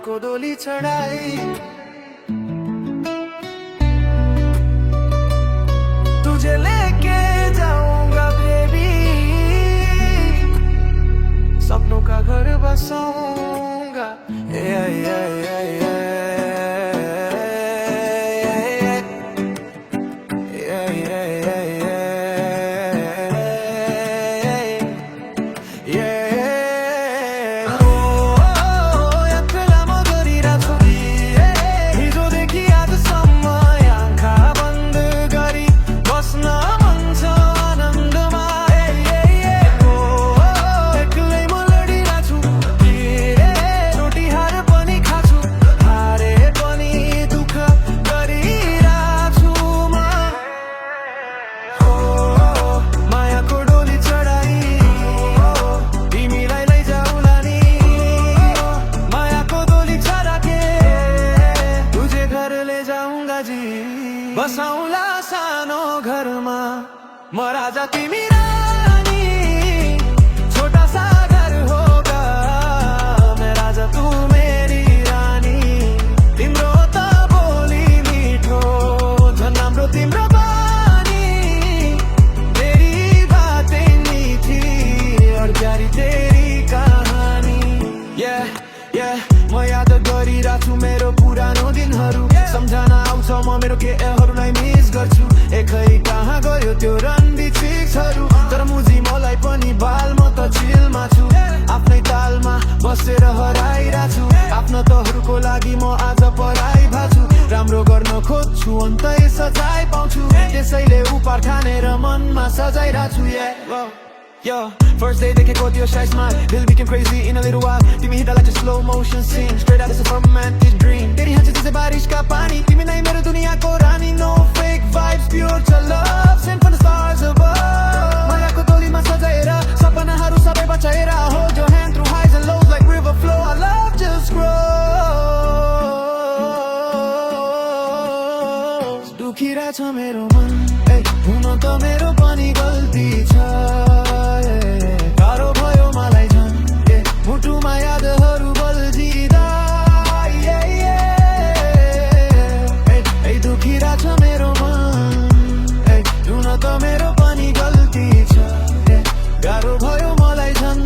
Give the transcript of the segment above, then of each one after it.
को डोली चढ़ाई, तुझे लेके जाऊंगा बेबी, सपनों का घर बसाऊंगा। बसाउँला सानो घरमा म राजा तिमी रानी, छोटा सा घर होगा मैं राजा तू मेरी रानी, तिम्रो त बोली मिठो झन् राम्रो तिम्रो बानी, तेरी बातें मीठी और प्यारी तेरी कहानी। म याद गरिरहेको छु मेरो पुरानो दिनहरू, सम्झना आउँछ म मेरो केहरूलाई मिस गर्छु। एकै कहाँ गयो त्यो रन्डी चिक्सहरू, तर मुजी मलाई पनि बाल म त चिलमा छु, आफ्नै तालमा बसेर हराइरहेको छु। आफ्नो तहरूको लागि म आज पढाइ भाछु, राम्रो गर्न खोज्छु अन्तै सजाय पाउँछु, त्यसैले उपार ठानेर मनमा सजाइरहेको छु। Yo, first day देखेको त्यो shy smile, Bill became crazy in a little while. तिमी हिँड्दा like a slow motion scene, straight out of a romantic dream. तेरी हाँसी जैसे बारिश का पानी, तिमी नै मेरो दुनियाँको रानी. No fake vibes, pure to love, sent from the stars above. मायाको टोलीमा सजाएर सपनाहरू सबै बचाएर, hold your hand through highs and lows like river flow. Our love just grows. दुखिरहेछ मेरो मन, हुन त मेरो पनि गल्ती छ, गाह्रो भयो मलाई झन् मुटुमा यादहरू बल्झिँदा। दुखिरहेछ मेरो मन, हुन त मेरो पनि गल्ती छ, गाह्रो भयो मलाई झन्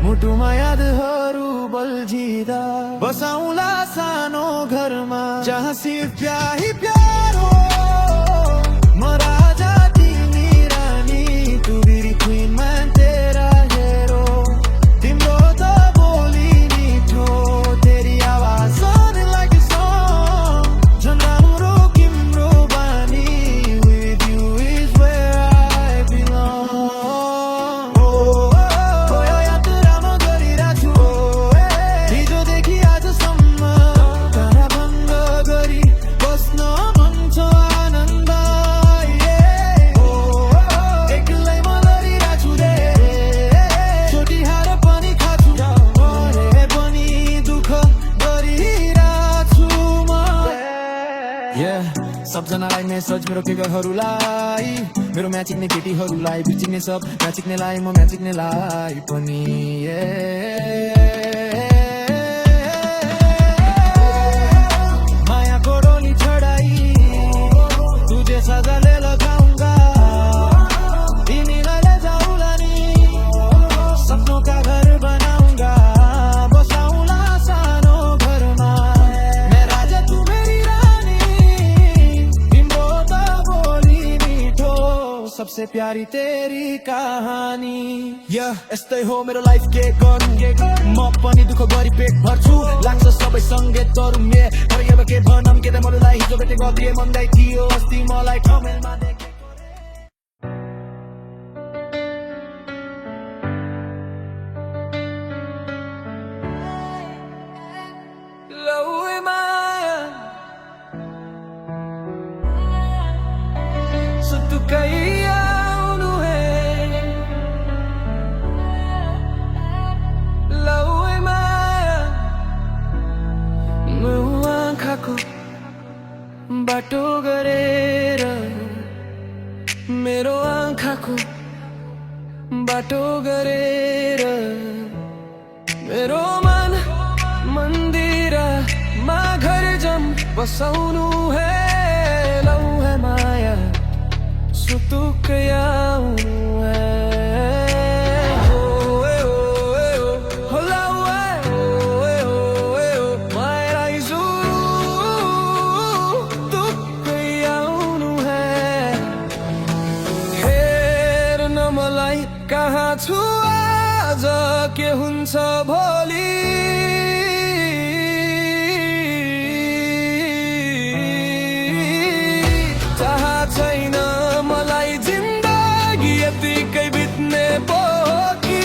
मुटुमा यादहरू बल्झिँदा। बसाउँला सानो घरमा जहाँ सिर्फ प्यार ही प्यार हो, म राजा तिमी रानी, तू मेरी क्वीन मैं तेरा हीरो, तिम्रो त बोली मिठो, तेरी आवाज sounding like a song, झन् राम्रो तिम्रो बानी, with you is where I belong. यो यात्रा म गरिरहेछु हिजोदेखि आजसम्म, तारा भङ्ग गरी बस्न मन छ आनन्द। एक्लै म लडिरहेछु रे, छोटी हार पनि खाछु, मरे पनि दुःख गरिरहेछु म। सबजनालाई मेसेज मेरो केकहरूलाई, मेरो म्याचिक्ने केटीहरूलाई, बिर्चिक्ने सब म्याचिक्नेलाई म म्याचिक्नेलाई पनि। मायाको डोली चढाई, तुझे सजाले लगाऊंगा, तिमीलाई ले जाऊँला नि, सपनों का घर बनाऊंगा। बसाउँला सानो घरमा मैं राजा तू मेरी रानी, तिम्रो त बोली मिठो, सबसे प्यारी तेरी कहानी। यस्तै हो मेरो लाइफ के गर्नु, म पनि दुःख गरी पेट भर्छु, लाग्छ सबै सँगै तरुमे, तर अब के भनम के त मलाई हिजो भेटे गल्ती भन्दै थियो, अस्ति मलाई कमेलमा देखे। लौए माया सुतुकै आउनु हे, लौए माया म आँखाको बाटो गरेर, मेरो आँखाको बाटो गरेर, मेरो मन मन्दिर मा घर जम बसाउनु है लौ है माया सुतुक्कै आउनु है कहाँ छु आज के हुन्छ भोलि चाह छैन मलाई जिन्दगी यतिकै बित्ने पो कि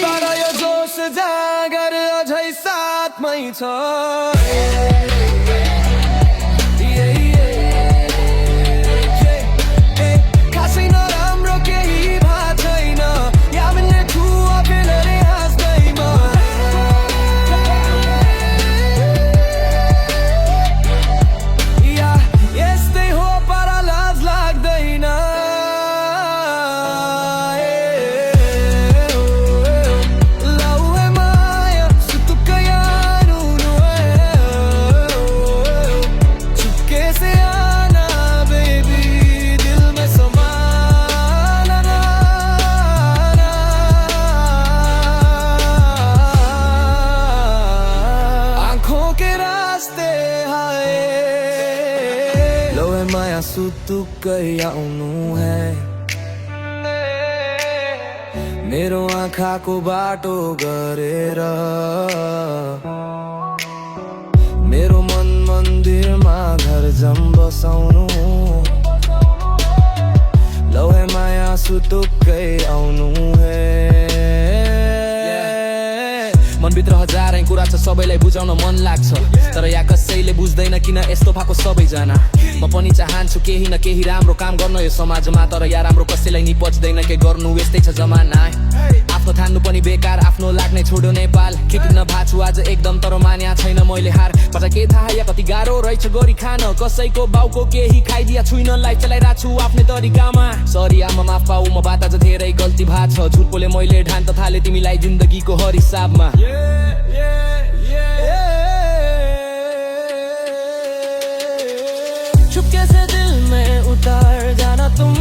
तर यो जोस जागर अझै साथमै छ माया सुतुक्कै आउनु है मेरो आँखाको बाटो गरेर मेरो मन मन्दिरमा घर जम बसाउनु लौ है माया सुतुक्कै आउनु है मनभित्र हजारै कुरा छ सबैलाई बुझाउन मन लाग्छ तर यहाँ कसैले बुझ्दैन किन यस्तो भएको सबैजना म पनि चाहन्छु केही न केही राम्रो काम गर्न यो समाजमा तर यहाँ राम्रो कसैलाई नि पच्दैन के गर्नु यस्तै छ जमाना आफ्नो ठान्नु पनि बेकार आफ्नो लाग्ने छोड्यो नेपाल के किन्न भाछु आज एकदम तर मान्या छैन मैले हार पछा के थाहा या कति गाह्रो रहेछ गरी खान कसैको बाउको केही खाइदिया छुइन लाइफ चलाइरहेको छु आफ्नै तरिकामा सरी आमा माफ पाऊ म बात आज धेरै गल्ती भएको छ झुट बोले मैले ठान त थाले तिमीलाई जिन्दगीको हर हिसाबमा चुपके से दिल में उतर जाना तुम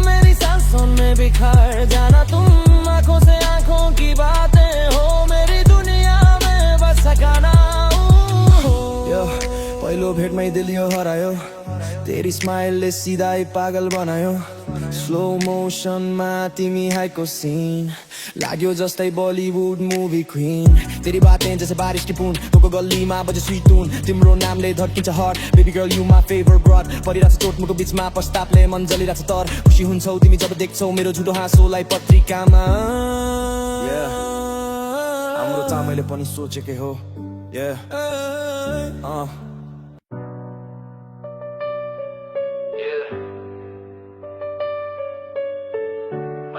मेरी सांसों में बिखर जाना तुम आंखों से आंखों की बातें हो मेरी दुनिया में बस गाना पहिलो भेटमै दिल यो हरायो तेरी स्माइलले सिधै पागल बनायो स्लो मोसनमा तिमी हाइको सीन लाग्यो जस्तै बलिउड मुभी क्वीन तेरी बातें जैसे बारिश की बूंद तोको गल्लीमा बजे स्वीट टुन तिम्रो नामले धड्किन्छ hot baby girl you my favourite ब्रड परिरहेछ चोट मुको बिचमा पस्तापले मन जलिरहेछ तर खुसी हुन्छौ तिमी जब देख्छौ मेरो झुटो हाँसोलाई पत्रिकामा हाम्रो चामैले पनि सोचेकै हो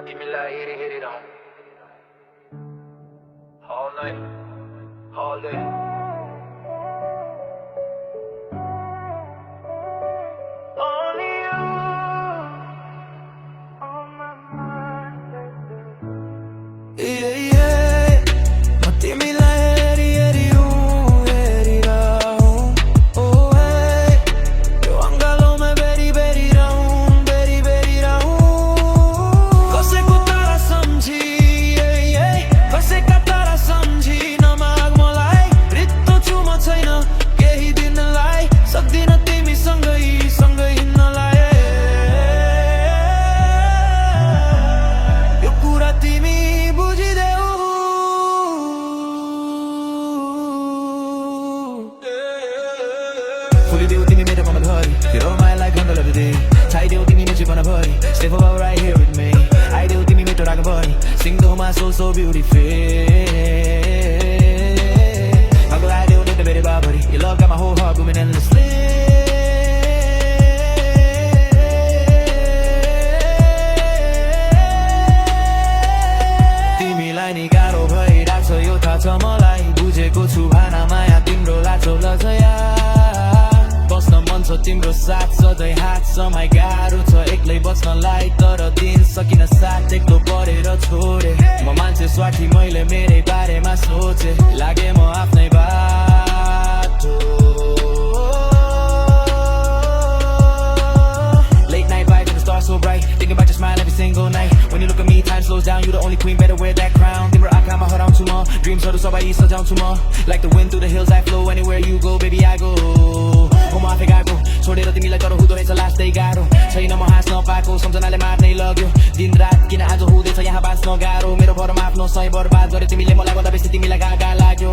तिमीलाई हेरिरहँ all night, all day. Only you on my mind. Yeah, yeah. तिमीलाई हेरिरहँ oh hey यो अङ्गालोमा बेरी रहूँ कसैको तारा सम्झी कसैका फुलिदेऊ तिमी मेरो मनभरि You know my life gonna love today छाइदेऊ तिमी मेरो जीवनभरि Stay for right here with me आइदेऊ तिमी मेरो रागभरि Sing to my soul so beautiful I'll आइदेऊ तिमी मेरो Babri Your love got my whole heart booming endlessly तिमीलाई नि गाह्रो भइरहेको छ यो थाहा छ मलाई बुझेको छु भाना माया तिम्रो लाचो लजया बस्न मन छ तिम्रो साथ सधैँ हात समय गाह्रो छ एक्लै बच्नलाई तर दिन सकिन साथ एक्लो परेर छोडे म मान्छे स्वार्थी मैले मेरै बारेमा सोचे लागे म आफ्नै बाटो Late night vibes and the stars so bright Thinking about your smile every single night When you look at me time slows down You the only queen better wear that crown तिम्रो आँखामा हराउँछु म ड्रिम्सहरू सबै सजाउँछु म Like the wind through the hills I flow Anywhere you go baby I go म आफै गएको छोडेर तिमीलाई तर हुँदो रहेछ लास्टै गाह्रो छैन म हाँस्न पाएको सम्झनाले मार्नै लग्यो दिन रात किन आज हुँदैछ यहाँ बाँच्न गाह्रो मेरो भरमा आफ्नो सय बर्बाद गर्यो तिमीले मलाई भन्दा बेसी तिमीलाई गागा लाग्यो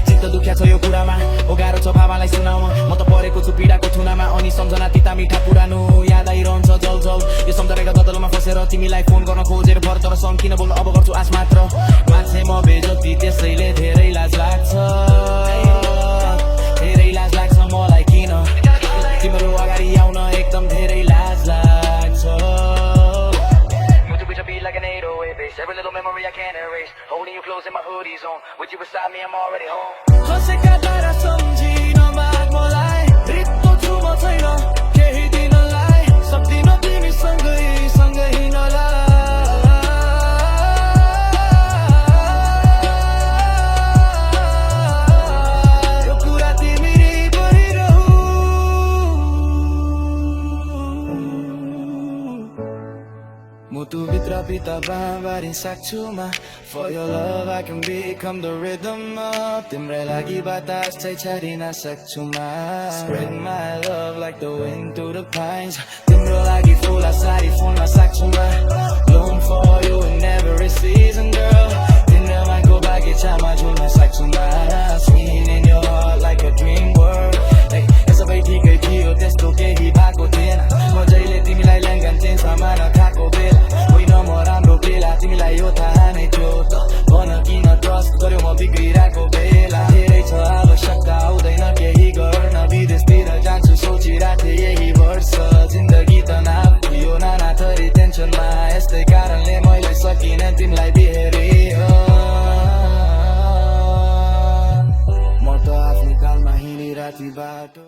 चित्त दुख्या छ यो कुरामा हो गाह्रो छ बाबालाई सुनाउन म त परेको छु पीडाको थुनामा अनि सम्झना तिता मिठा पुरानो याद आइरहन्छ जल जल यो सम्झनाका ददलमा फसेर तिमीलाई फोन गर्न खोजेर भर तर सँग किन बोल्नु अब गर्छु आश मात्र मान्छे म बेजती त्यसैले धेरै लाज लाग्छ धेरै लाज लाग्छ मलाई किन तिम्रो अगाडि आउन एकदम धेरै लाज लाग्छ Like an 808 bass Every little memory I can't erase Holding you close in my hoodie zone With you beside me I'm already home हँसेका तारा सम्झिन माग मलाई रित्तो छु म छैन केही दिनलाई सक्दिन तिमी सँगै हिँड्नलाई यो कुरा तिमी गरिरहु मुटुभित्र पिता बाँबारी सक्छु म For your love I can become the rhythm of तिम्रै लागि बतास चाहिँ छरिन सक्छु म Spread my love like the wind through the pines तिम्रो लागि फुला सारी फुल्न सक्छु म Bloom for you in every season girl तिम्रोमाको बगैँचामा झुल्न सक्छु म Singing in your heart like a dream world यो सबै ठिकै थियो त्यस्तो केही भएको थिएन म जहिले तिमीलाई ल्याङ्गान्थेँ सामान खाएको बेला होइन म राम्रो बेला तिमीलाई यो थाहा नै थियो त भन किन ट्रस्ट गर्यो म बिग्रिरहेको बेला धेरै छ आवश्यकता आउँदैन केही गर्न विदेशतिर जान्छु सोचिरहेको थिएँ यही वर्ष जिन्दगी तनाव थियो नाना थरी टेन्सनमा यस्तै कारणले मैले सकिनँ तिमीलाई बिहेरी म त आफ्नै कालमा हिँडिरहेको बाटो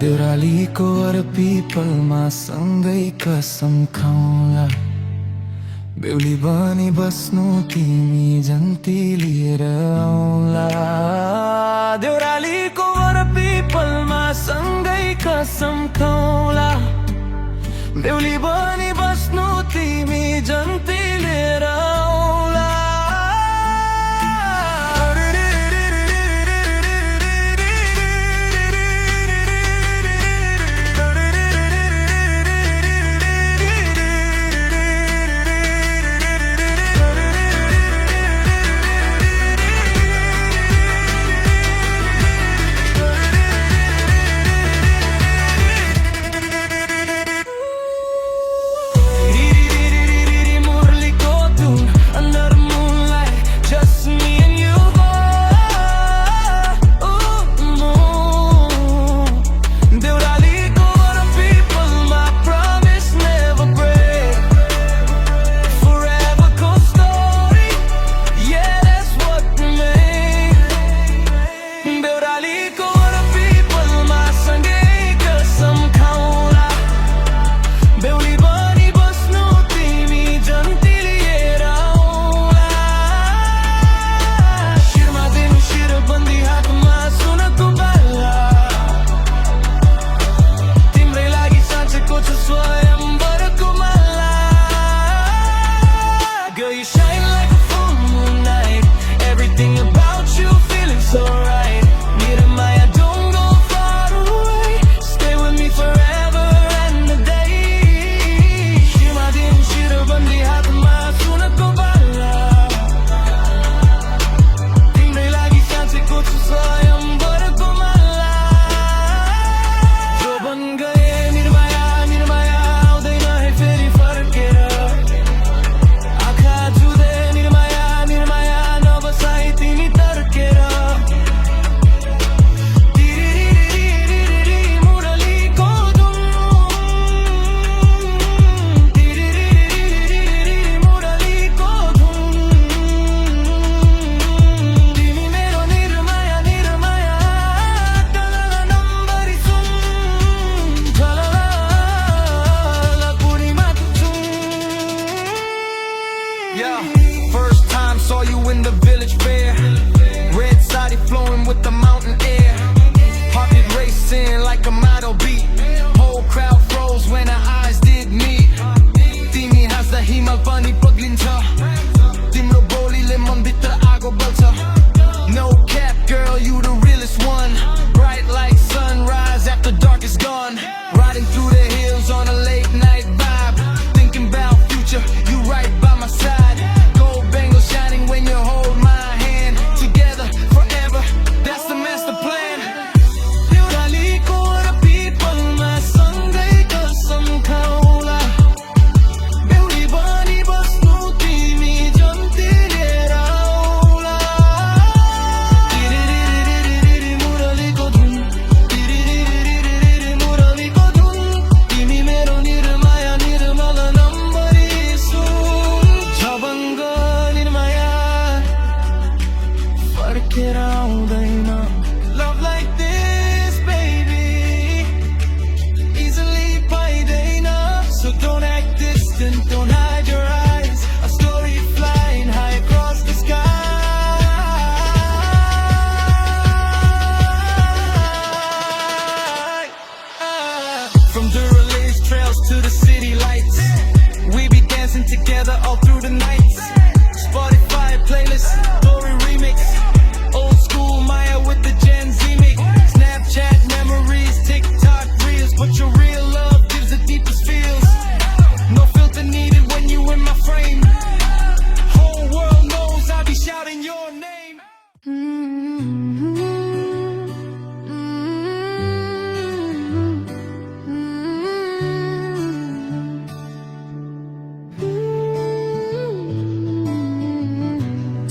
देउरालीको अरू पिपलमा सँगै कसम खाउँला बेहुली बनी बस्नु तिमी जन्ती लिएर आउला देउरालीको अरू पिपलमा सँगै कसम खाउँला बेहुली बनी बस्नु तिमी जन्ती लिएर आउला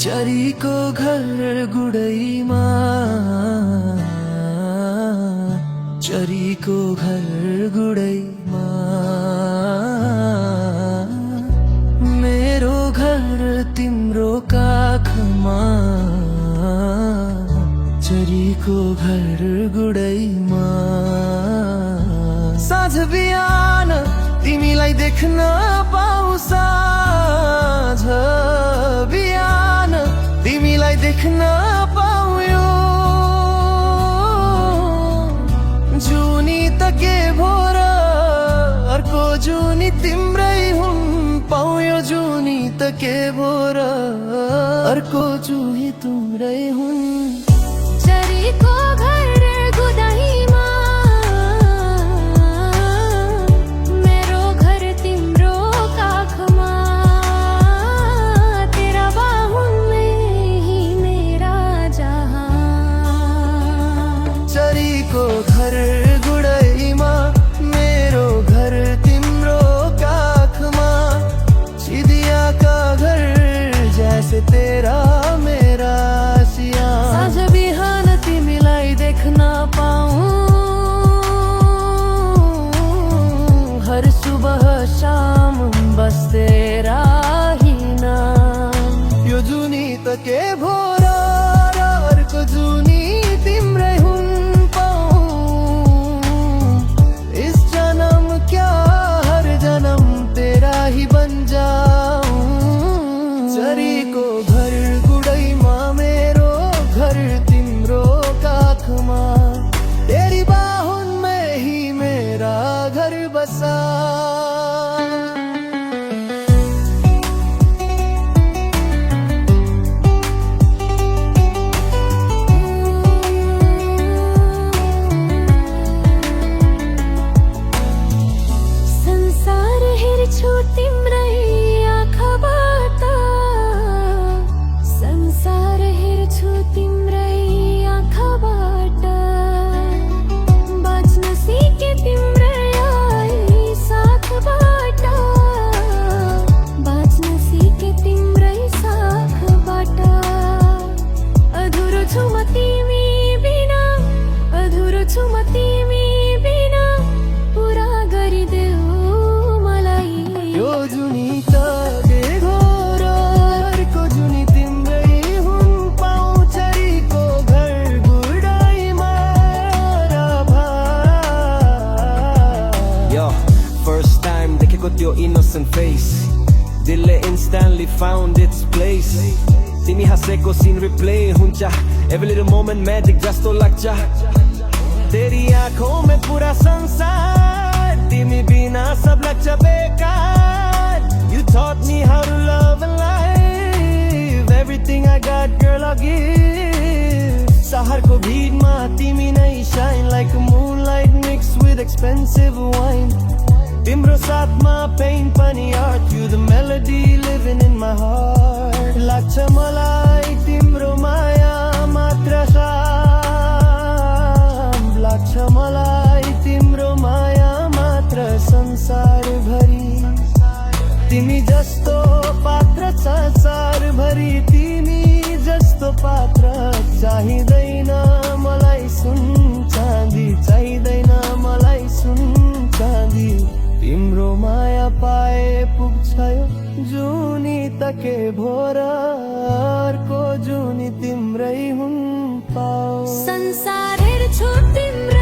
चरीको घर गुडैमा, चरीको घर गुडैमा, मेरो घर तिम्रो काखमा, चरीको घर गुडैमा। साँझ बिहान तिमीलाई देख्न पाऊ, साँझ बिहान तिमीलाई देख्न पाऊ, यो जुनी त के भो र अर्को जुनी तिम्रै हुन् पाऊ, यो जुनी त के भो र अर्को जुनी तिम्रै हुन्। चरीको घर गुडैमा, मेरो घर तिम्रो काखमा, तेरा बाहुन में ही मेरा जहां। चरीको घर गुडैमा, मेरो घर तिम्रो काखमा, चिडिया का घर जैसे तेरा मेरा सिया। साँझ बिहान तिमीलाई देख्न पाऊँ, हर सुबह शाम बस तेरा ही नाम। यो जुनी त के भो र अर्को जुनी तिम्रै हुन् पाऊँ, इस जन्म क्या हर जन्म तेरा ही बन जाऊं। चरीको घर गुडैमा, मेरो घर तिम्रो काखमा, तेरी बाहुन में ही मेरा घर बसा। संसार हेर्छु तिम्रै आँखाबाट, संसार हेर्छु तिम्रै आँखाबाट, बाँच्न सिके तिम्रै साथबाट, बाँच्न सिके तिम्रै साथबाट। अधुरो छु म तिमी बिना, अधुरो छु म तिमी बिना, पुरा गरिदेऊ मलाई। यो जुनी त के भो र अर्को जुनी तिम्रै हुन् पाऊ, चरीको घर गुडैमा र भाइ। Yo, first time देखेको त्यो innocent face, दिलले instantly found its place। तिमी हाँसेको सीन रिप्ले हुन्छ, every little moment magic जस्तो लाग्छ। तेरी आँखों में पूरा संसार, तिमी बिना सब लाग्छ बेकार। You taught me how to love and live, everything I got girl I'll give। शहरको भिडमा तिमी नै shine like a moonlight mixed with expensive wine। तिम्रो साथमा pain पनि art, you the melody living in my heart। लाग्छ मलाई तिम्रो माया मात्र काम, लाग्छ मलाई तिम्रो माया मात्र संसार भरि। तिमी जस्तो पात्र संसार भरि, तिमी जस्तो पात्र चाहिँदैन मलाई सुन चाँदी, चाहिँदैन मलाई सुन चाँदी। तिम्रो माया पाए पुग्छ यो जुनी त के भो र अर्को जुनी तिम्रै हुन् पाऊ। संसार हेर्छु तिम्रो